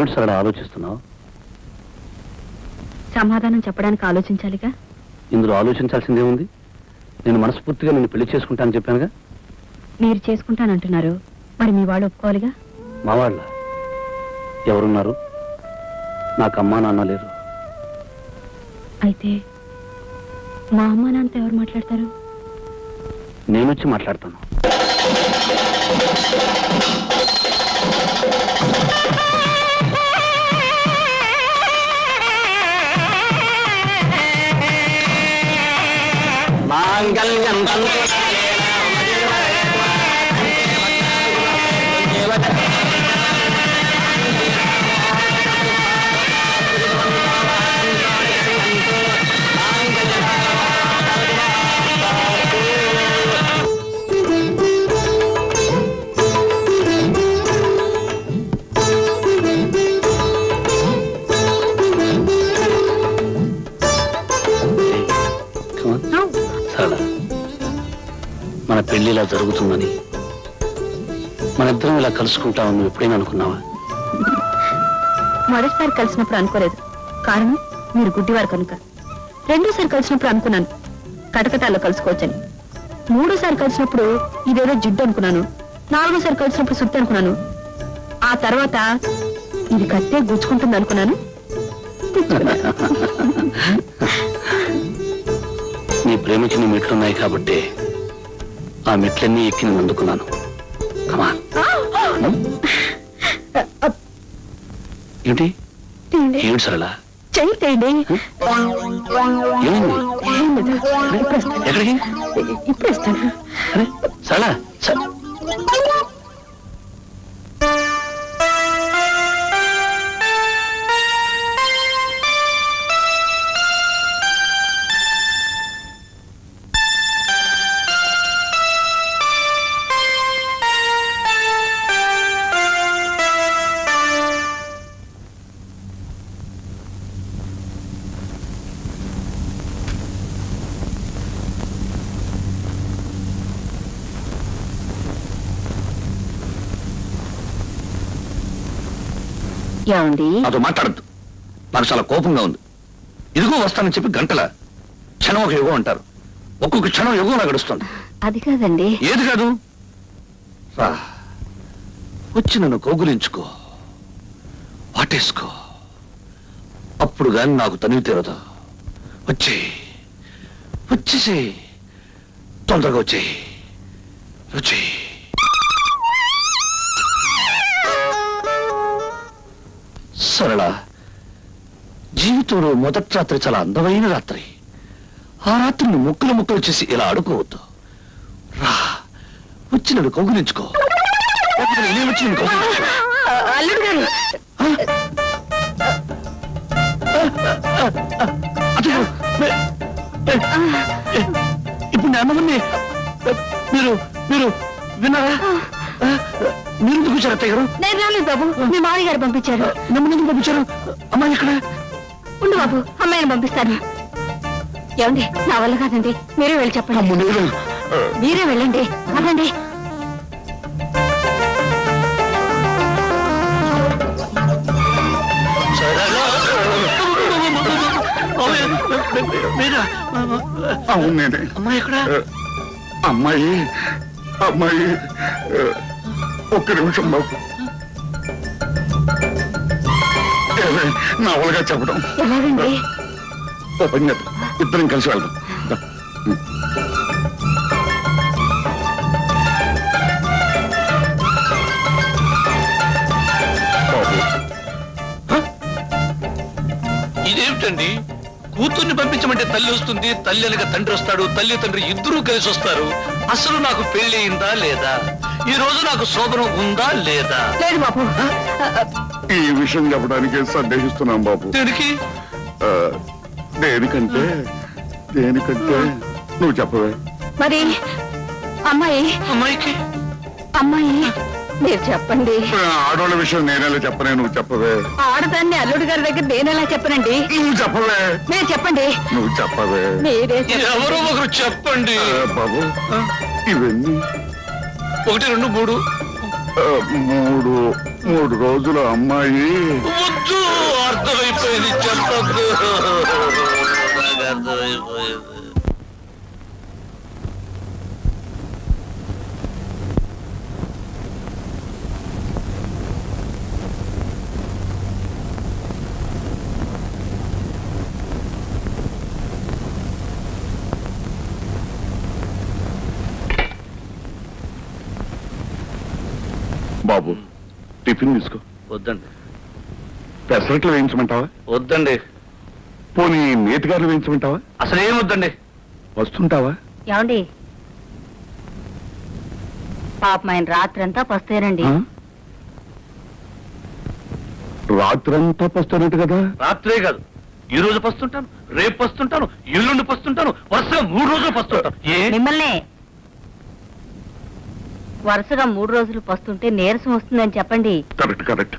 ఏమిటి సరళ ఆలోచిస్తున్నావు? సమాధానం చెప్పడానికి ఆలోచించాలిగా. ఇందులో ఆలోచించాల్సిందేముంది? నేను మనస్ఫూర్తిగా నిన్ను పెళ్లి చేసుకుంటానని చెప్పానుగా. మీరు చేసుకుంటానంటున్నారు, మరి మీ వాళ్ళు ఒప్పుకోవాలిగా. మా వాళ్ళ ఎవరున్నారు? నాకు అమ్మా నాన్న లేరు. అయితే మా అమ్మా నాన్నతో ఎవరు మాట్లాడతారు? నేనొచ్చి మాట్లాడతాను. మాంగళ్యం మన పెళ్లిలా జరుగుతుందని, మన ఇద్దరం ఇలా కలుసుకుంటామని నువ్వు ఎప్పుడైనా అనుకున్నావా? మొదటిసారి కలిసినప్పుడు అనుకోలేదు, కారణం మీరు గుడ్డివారు కనుక. రెండోసారి కలిసినప్పుడు అనుకున్నాను కటకటాల్లో కలుసుకోవచ్చని. మూడోసారి కలిసినప్పుడు ఇదేదో జిడ్డు అనుకున్నాను. నాలుగోసారి కలిసినప్పుడు సుత్తి అనుకున్నాను. ఆ తర్వాత ఇది కత్తే గుచ్చుకుంటుంది అనుకున్నాను. నీ ప్రేమకి నీ మెట్లున్నాయి కాబట్టి ఆ మెట్లన్నీ ఎక్కి నేను అందుకున్నాను. ఏంటి ఏమిటి సరళ? చెయ్యండి. ఎక్కడికి? ఇప్పుడు ఇస్తాను. అరే సరళ, నాతో మాట్లాడద్దు. నాకు చాలా కోపంగా ఉంది. ఇదిగో వస్తానని చెప్పి గంటల క్షణం ఒక యుగం అంటారు. ఒక్కొక్క క్షణం యుగంలా గడుస్తుంది. అది కాదండి. ఏది కాదు? రా, వచ్చి నన్ను కౌగులించుకో, వాటేసుకో. అప్పుడు గాని నాకు తనివి తీరదు. వచ్చేసి తొందరగా వచ్చేయి. సరళ, జీవితంలో మొదటి రాత్రి చాలా అందమైన రాత్రి. ఆ రాత్రిని ముక్కలు చేసి ఇలా ఆడుకోవద్దు. రా, వచ్చి నన్ను కౌగులించుకో. వచ్చి నన్ను కౌగులించుకో. అల్లుడు గారు, ఇప్పుడు అన్నవన్నీ మీరు విన్నారా? మీరు ఎందుకు వచ్చారు అత్తయ్య గారు? నేను రాలేదు బాబు, మీ మామయ్య గారు పంపించారు. నన్ను ఎందుకు పంపించారు? అమ్మాయి ఎక్కడ? ఉండు బాబు, అమ్మాయిని పంపిస్తాను. ఏమండి, నా వల్ల కాదండి, మీరే వెళ్ళి చెప్పండి. మీరే వెళ్ళండి, అదండి. అవును నేనే. అమ్మాయి ఎక్కడ? అమ్మాయి ఒక్క నిమిషం బాబు. నా వాళ్ళగా చెప్పడం ఎలాగండి? ఓ పని చేద్దాం, ఇద్దరం కలిసి వెళ్దాం. ఇదేమిటండి? కూతుర్ని పంపించమంటే తల్లి వస్తుంది, తల్లి అనగా తండ్రి వస్తాడు, తల్లి తండ్రి ఇద్దరూ కలిసి వస్తారు. అసలు నాకు పెళ్లి అయిందా లేదా? ఈ రోజు నాకు శోభనం ఉందా లేదా? లేదు బాబు. ఈ విషయం చెప్పడానికి సందేహిస్తున్నాం బాబు. దేనికి? దేనికంటే నువ్వు చెప్పవే. మరి అమ్మాయికి మీరు చెప్పండి. ఆడవాళ్ళ విషయం నేనేలా చెప్పనే, నువ్వు చెప్పవే. ఆడదాన్ని అల్లుడు గారి దగ్గర నేనెలా చెప్పనండి? నువ్వు చెప్పవే. మీరు చెప్పండి. నువ్వు చెప్పవే. మీరే ఎవరో ఒకరు చెప్పండి బాబు. ఇవన్నీ 1, 2, 3. 3 3 రోజులు అమ్మాయి వద్దు, అర్థమైపోయింది, చెప్పద్దు. నాకు అర్థమైపోయింది. బాబు టిఫిన్ తీసుకో. వద్దండి, పెసరట్లు వేయించమంటావా? వద్దండి, పోనీ నేతిగారులు వేయించమంటావా? అసలు ఏం వద్దండి. వస్తుంటావా? ఏమండి పాపం ఆయన రాత్రంతా పస్తేనండి. ఆ? రాత్రంతా పస్తున్నట్టు కదా. రాత్రే కాదు, ఈ రోజు పస్తుంటాను, రేపు పస్తుంటాను, ఎల్లుండి పస్తుంటాను, వరుసగా 3 రోజులు పస్తుంటాను. ఏ మిమ్మల్నే వరుసగా 3 రోజులు పస్తుంటే నీరసం వస్తుందని చెప్పండి. Correct correct.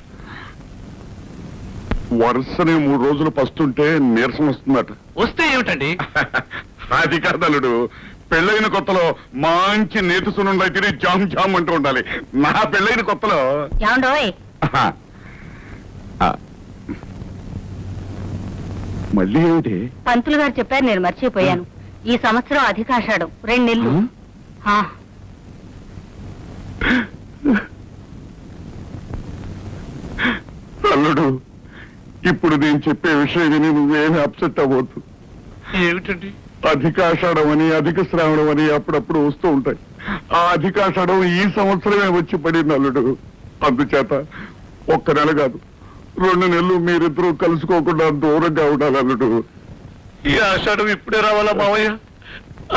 వరుసనే 3 రోజులు పస్తుంటే నీరసం వస్తుందట. వస్తే ఏమిటండి? అది కాదలుడు, పెళ్ళైన కొత్తలో మంచి నేతి సున్నుండలు తిని జామ్ జామ్ అంటూ ఉండాలి. నా పెళ్ళైన కొత్తలో ఏమండోయ్ ఆహా. ఆ. మళ్ళీ ఏమిటి? పంతులు గారు చెప్పారు, నేను మర్చిపోయాను. ఈ సంవత్సరం అధికాషాఢం 2 నెలలు. ఆ, అల్లుడు, ఇప్పుడు నేను చెప్పే విషయం విని నువ్వేమి అప్సెట్ అవ్వద్దు. ఏమిటండి? అధికాషాఢం అని అధిక శ్రావణం అని అప్పుడప్పుడు వస్తూ ఉంటాయి. ఆ అధికాషాఢం ఈ సంవత్సరమే వచ్చి పడింది అల్లుడు. అందుచేత 1 నెల కాదు, 2 నెలలు మీరిద్దరూ కలుసుకోకుండా దూరంగా ఉండాలి అల్లుడు. ఈ ఆషాఢం ఇప్పుడే రావాలా మావయ్య?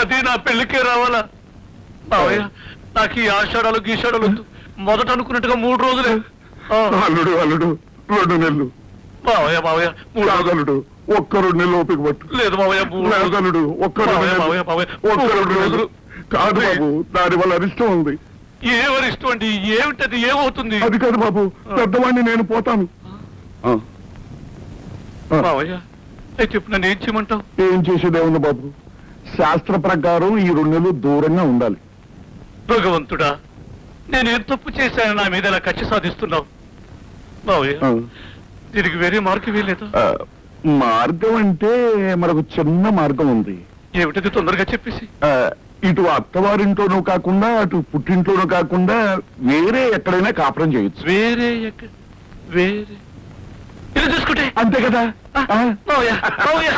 అది నా పెళ్లికే రావాలా మావయ్య? నాకు ఈ ఆషాఢాలు గీషాఢాలు వద్దు. మొదట అనుకున్నట్టుగా 3 రోజులే. ఆ, అల్లుడు అల్లుడు 2 నెలలు మావయ్య మావయ్య 3 రోజులు. అల్లుడు, 1-2 నెలలు ఓపిక పట్టు. లేదు మావయ్య 3 రోజులు. అల్లుడు, 1-2 మావయ్య, నెలలు. మావయ్య, మావయ్య, 1-2 రోజులు కాదు బాబు, దాని వల్ల అరిష్టం ఉంది. ఏమని ఇష్టం అండి? ఏమిటది? ఏమవుతుంది? అది కాదు బాబు, పెద్దవాడిని నేను పోతాను. ఆ. ఆ. మావయ్య అయితే ఇప్పుడు నన్ను ఏం చేయమంటావు? ఏం చేసేదే ఉంది బాబు, శాస్త్ర ప్రకారం ఈ 2 నెలలు దూరంగా ఉండాలి. భగవంతుడా, నేను ఏం తప్పు చేశాను నా మీద ఇలా కక్ష సాధిస్తున్నావు? మావయ్య ఆ. దీనికి వేరే మార్గం వేయలేదా? ఆ, మార్గం అంటే మనకు చిన్న మార్గం ఉంది. ఏమిటది? తొందరగా చెప్పేసి. ఆ, ఇటు అత్తవారింట్లోనూ కాకుండా అటు పుట్టింట్లోనూ కాకుండా వేరే ఎక్కడైనా కాపురం చేయొచ్చు. వేరే వేరే ఇలా చూసుకుంటే అంతే కదా. ఆ? మావయ్య మావయ్య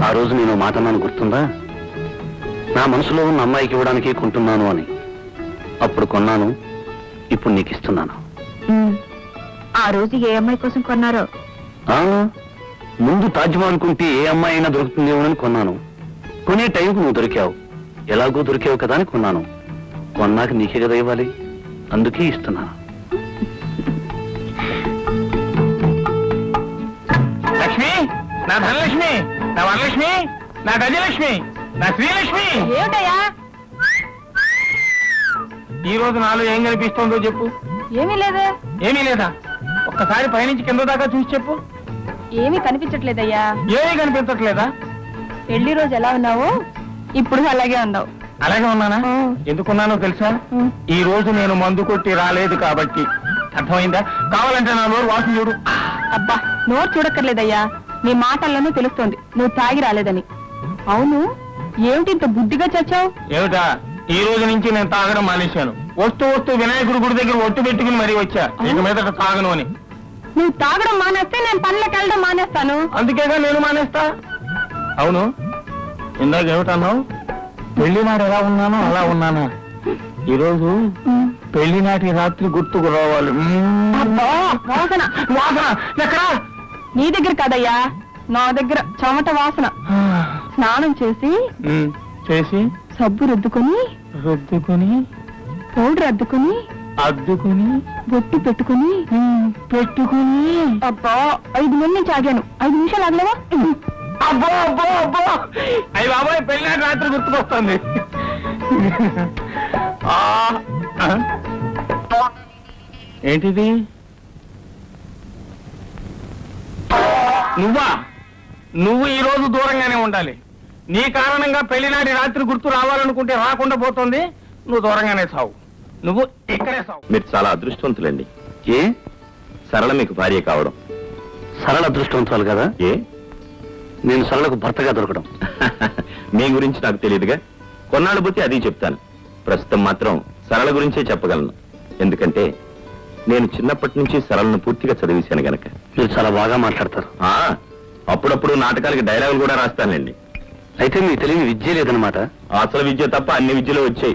ఆ రోజు నేను మాట అన్నాను, గుర్తుందా? నా మనసులో ఉన్న అమ్మాయికి ఇవ్వడానికి కొంటున్నాను అని. అప్పుడు కొన్నాను, ఇప్పుడు నీకు ఇస్తున్నాను. ఆ రోజు ఏ అమ్మాయి కోసం కొన్నారో? ఆ, ముందు తాజ్మహల్ కుంటే ఏ అమ్మాయి అయినా దొరుకుతుందేమోనని కొన్నాను. కొనే టైంకు నువ్వు దొరికావు, ఎలాగో దొరికావు కదా అని కొన్నాను. కొన్నాక నీకే కదా ఇవ్వాలి, అందుకే ఇస్తున్నాను. లక్ష్మి, నా ధనలక్ష్మి, నా వరలక్ష్మి, నా గజలక్ష్మి, నా శ్రీలక్ష్మి. ఏమిటయ్యా? ఈ రోజు నాలో ఏం కనిపిస్తోందో చెప్పు. ఏమీ లేదే. ఏమీ లేదా? ఒక్కసారి పైనుంచి కింద దాకా చూసి చెప్పు. ఏమీ కనిపించట్లేదయ్యా. ఏమీ కనిపించట్లేదా? పెళ్లి రోజు ఎలా ఉన్నావు, ఇప్పుడు అలాగే ఉన్నావు. అలాగే ఉన్నానా? ఎందుకున్నానో తెలుసా? ఈ రోజు నేను మందు కొట్టి రాలేదు కాబట్టి. అర్థమైందా? కావాలంటే నా నోరు వాసన చూడు. అబ్బా, నోరు చూడక్కర్లేదయ్యా, నీ మాటల్లోనే తెలుస్తోంది నువ్వు తాగి రాలేదని. అవును, ఏమిటి ఇంత బుద్ధిగా చచ్చావు? ఏమిటా? ఈ రోజు నుంచి నేను తాగడం మానేశాను. వస్తూ వస్తూ వినాయకుడి గుడి దగ్గర ఒట్టు పెట్టుకుని మరీ వచ్చా, ఇక మీదట తాగను అని. నువ్వు తాగడం మానేస్తే నేను పనులకు వెళ్ళడం మానేస్తాను. అందుకేగా నేను మానేస్తా. అవును, ఇందాక ఏమిటన్నావు? పెళ్లి నాడు ఎలా ఉన్నానో అలా ఉన్నానా? ఈరోజు పెళ్లి నాటి రాత్రి గుర్తుకు రావాలి. అబ్బా, వాసన వాసన ఎక్కడా? నీ దగ్గర కాదయ్యా, నా దగ్గర చెమట వాసన. స్నానం చేసి చేసి సబ్బు రుద్దుకొని రుద్దుకుని పౌడర్ అద్దుకొని అద్దుకుని బొట్టు పెట్టుకుని పెట్టుకుని. అబ్బా 5 మంది నుంచి ఆగాను, 5 నిమిషాలు ఆగలేవా? అబ్బో అబ్బో అబ్బో, అయ్యి బాబాయ్ పెళ్లి నాటి రాత్రి గుర్తుకొస్తుంది. ఆ, ఆ. ఏంటిది? నువ్వా? నువ్వు ఈ రోజు దూరంగానే ఉండాలి. నీ కారణంగా పెళ్లినాటి రాత్రి గుర్తు రావాలనుకుంటే రాకుండా పోతుంది. నువ్వు దూరంగానే సావు. నువ్వు ఇక్కడే సావు. మీరు చాలా అదృష్టవంతులండి. ఏ సరళ మీకు భార్య కావడం. సరళ అదృష్టవంతురాలు కదా? ఏ నేను సరళకు భర్తగా దొరకడం. మీ గురించి నాకు తెలియదుగా. కొన్నాళ్ళు పోతే అది చెప్తాను. ప్రస్తుతం మాత్రం సరళ గురించే చెప్పగలను. ఎందుకంటే నేను చిన్నప్పటి నుంచి సరళను పూర్తిగా చదివేశాను గనక. మీరు చాలా బాగా మాట్లాడతారు. ఆ, అప్పుడప్పుడు నాటకాలకి డైలాగులు కూడా రాస్తానండి. అయితే మీకు తెలియని విద్య లేదనమాట. అసలు విద్య తప్ప అన్ని విద్యలు వచ్చాయి.